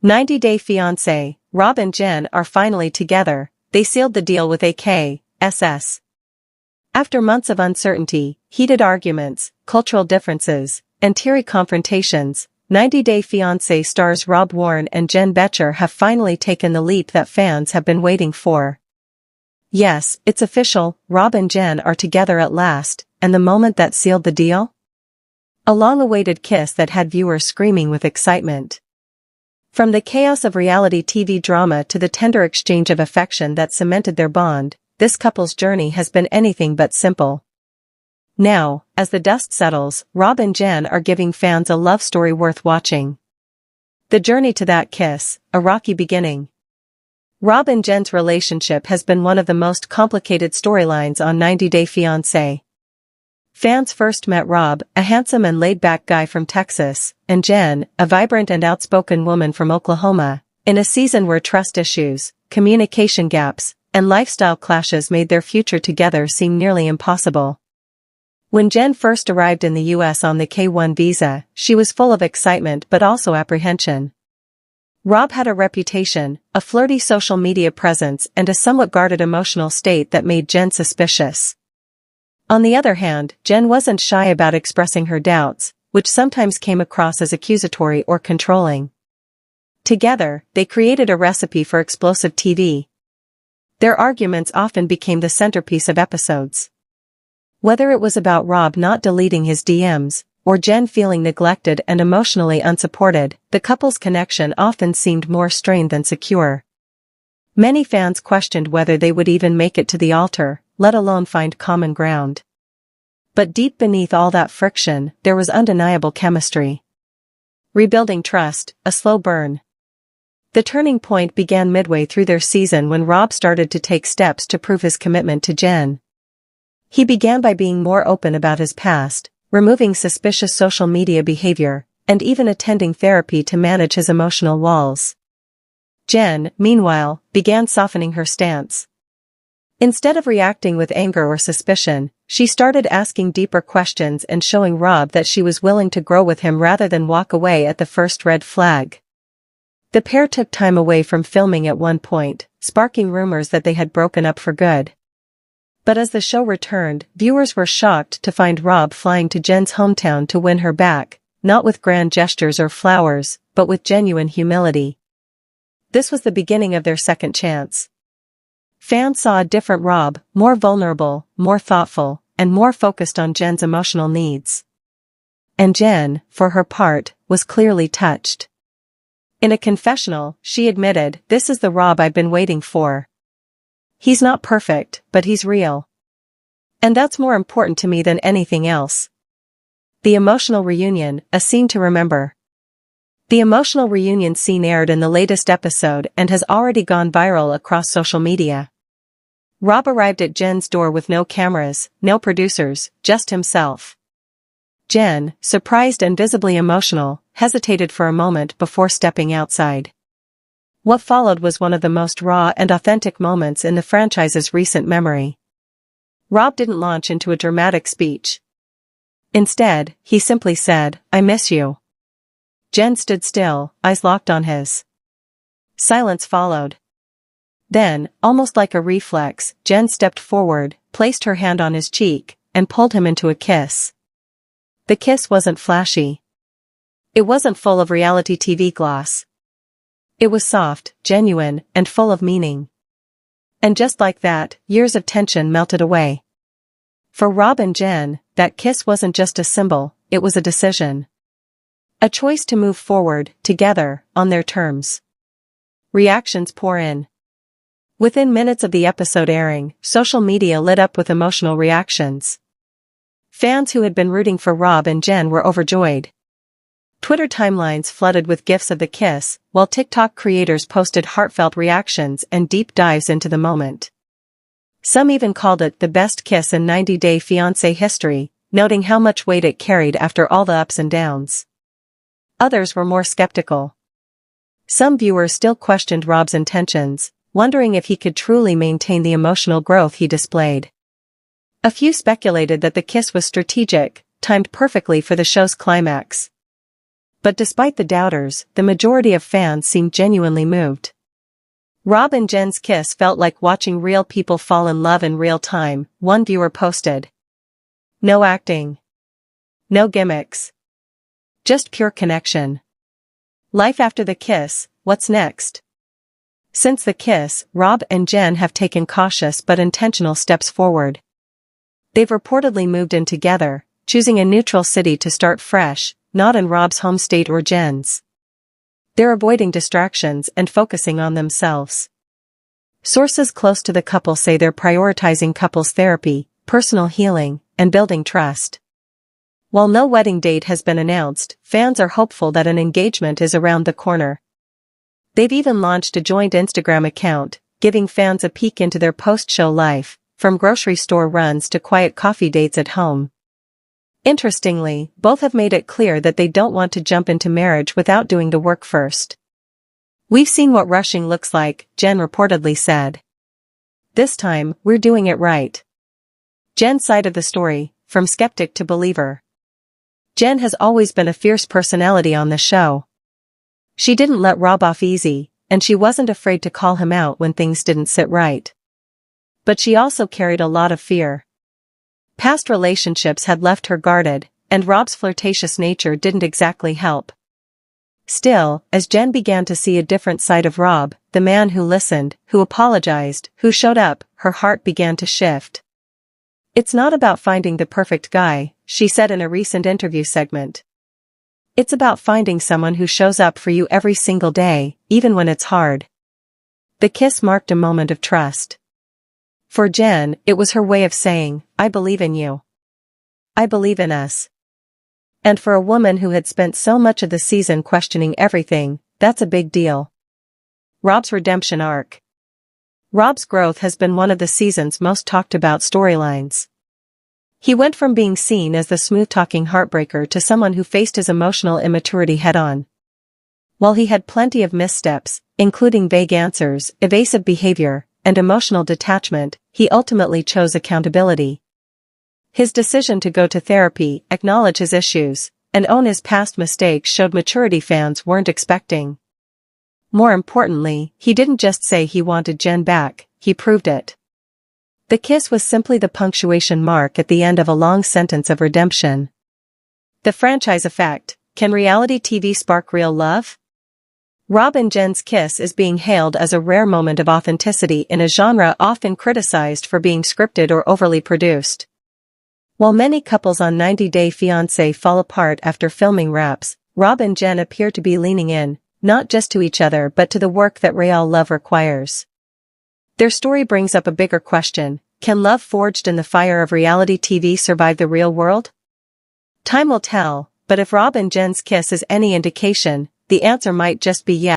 90 Day Fiance, Rob and Jen are finally together. They sealed the deal with AKSS. After months of uncertainty, heated arguments, cultural differences, and teary confrontations, 90 Day Fiancé stars Rob Warren and Jen Boettcher have finally taken the leap that fans have been waiting for. Yes, it's official, Rob and Jen are together at last, and the moment that sealed the deal? A long-awaited kiss that had viewers screaming with excitement. From the chaos of reality TV drama to the tender exchange of affection that cemented their bond, this couple's journey has been anything but simple. Now, as the dust settles, Rob and Jen are giving fans a love story worth watching. The journey to that kiss, a rocky beginning. Rob and Jen's relationship has been one of the most complicated storylines on 90 Day Fiancé. Fans first met Rob, a handsome and laid-back guy from Texas, and Jen, a vibrant and outspoken woman from Oklahoma, in a season where trust issues, communication gaps, and lifestyle clashes made their future together seem nearly impossible. When Jen first arrived in the US on the K-1 visa, she was full of excitement but also apprehension. Rob had a reputation, a flirty social media presence and a somewhat guarded emotional state that made Jen suspicious. On the other hand, Jen wasn't shy about expressing her doubts, which sometimes came across as accusatory or controlling. Together, they created a recipe for explosive TV. Their arguments often became the centerpiece of episodes. Whether it was about Rob not deleting his DMs, or Jen feeling neglected and emotionally unsupported, the couple's connection often seemed more strained than secure. Many fans questioned whether they would even make it to the altar, let alone find common ground. But deep beneath all that friction, there was undeniable chemistry. Rebuilding trust, a slow burn. The turning point began midway through their season when Rob started to take steps to prove his commitment to Jen. He began by being more open about his past, removing suspicious social media behavior, and even attending therapy to manage his emotional walls. Jen, meanwhile, began softening her stance. Instead of reacting with anger or suspicion, she started asking deeper questions and showing Rob that she was willing to grow with him rather than walk away at the first red flag. The pair took time away from filming at one point, sparking rumors that they had broken up for good. But as the show returned, viewers were shocked to find Rob flying to Jen's hometown to win her back, not with grand gestures or flowers, but with genuine humility. This was the beginning of their second chance. Fans saw a different Rob, more vulnerable, more thoughtful, and more focused on Jen's emotional needs. And Jen, for her part, was clearly touched. In a confessional, she admitted, "This is the Rob I've been waiting for. He's not perfect, but he's real. And that's more important to me than anything else." The emotional reunion, a scene to remember. The emotional reunion scene aired in the latest episode and has already gone viral across social media. Rob arrived at Jen's door with no cameras, no producers, just himself. Jen, surprised and visibly emotional, hesitated for a moment before stepping outside. What followed was one of the most raw and authentic moments in the franchise's recent memory. Rob didn't launch into a dramatic speech. Instead, he simply said, "I miss you." Jen stood still, eyes locked on his. Silence followed. Then, almost like a reflex, Jen stepped forward, placed her hand on his cheek, and pulled him into a kiss. The kiss wasn't flashy. It wasn't full of reality TV gloss. It was soft, genuine, and full of meaning. And just like that, years of tension melted away. For Rob and Jen, that kiss wasn't just a symbol, it was a decision. A choice to move forward, together, on their terms. Reactions pour in. Within minutes of the episode airing, social media lit up with emotional reactions. Fans who had been rooting for Rob and Jen were overjoyed. Twitter timelines flooded with gifs of the kiss, while TikTok creators posted heartfelt reactions and deep dives into the moment. Some even called it the best kiss in 90 Day Fiancé history, noting how much weight it carried after all the ups and downs. Others were more skeptical. Some viewers still questioned Rob's intentions, wondering if he could truly maintain the emotional growth he displayed. A few speculated that the kiss was strategic, timed perfectly for the show's climax. But despite the doubters, the majority of fans seemed genuinely moved. Rob and Jen's kiss felt like watching real people fall in love in real time, one viewer posted. No acting. No gimmicks. Just pure connection. Life after the kiss, what's next? Since the kiss, Rob and Jen have taken cautious but intentional steps forward. They've reportedly moved in together, choosing a neutral city to start fresh, not in Rob's home state or Jen's. They're avoiding distractions and focusing on themselves. Sources close to the couple say they're prioritizing couples therapy, personal healing, and building trust. While no wedding date has been announced, fans are hopeful that an engagement is around the corner. They've even launched a joint Instagram account, giving fans a peek into their post-show life, from grocery store runs to quiet coffee dates at home. Interestingly, both have made it clear that they don't want to jump into marriage without doing the work first. We've seen what rushing looks like, Jen reportedly said. This time, we're doing it right. Jen's side of the story, from skeptic to believer. Jen has always been a fierce personality on the show. She didn't let Rob off easy, and she wasn't afraid to call him out when things didn't sit right. But she also carried a lot of fear. Past relationships had left her guarded, and Rob's flirtatious nature didn't exactly help. Still, as Jen began to see a different side of Rob, the man who listened, who apologized, who showed up, her heart began to shift. It's not about finding the perfect guy, she said in a recent interview segment. It's about finding someone who shows up for you every single day, even when it's hard. The kiss marked a moment of trust. For Jen, it was her way of saying, I believe in you. I believe in us. And for a woman who had spent so much of the season questioning everything, that's a big deal. Rob's redemption arc. Rob's growth has been one of the season's most talked about storylines. He went from being seen as the smooth-talking heartbreaker to someone who faced his emotional immaturity head-on. While he had plenty of missteps, including vague answers, evasive behavior, and emotional detachment, he ultimately chose accountability. His decision to go to therapy, acknowledge his issues, and own his past mistakes showed maturity fans weren't expecting. More importantly, he didn't just say he wanted Jen back, he proved it. The kiss was simply the punctuation mark at the end of a long sentence of redemption. The franchise effect. Can reality TV spark real love? Rob and Jen's kiss is being hailed as a rare moment of authenticity in a genre often criticized for being scripted or overly produced. While many couples on 90 Day Fiance fall apart after filming wraps, Rob and Jen appear to be leaning in, not just to each other but to the work that real love requires. Their story brings up a bigger question: can love forged in the fire of reality TV survive the real world? Time will tell, but if Rob and Jen's kiss is any indication, the answer might just be yes.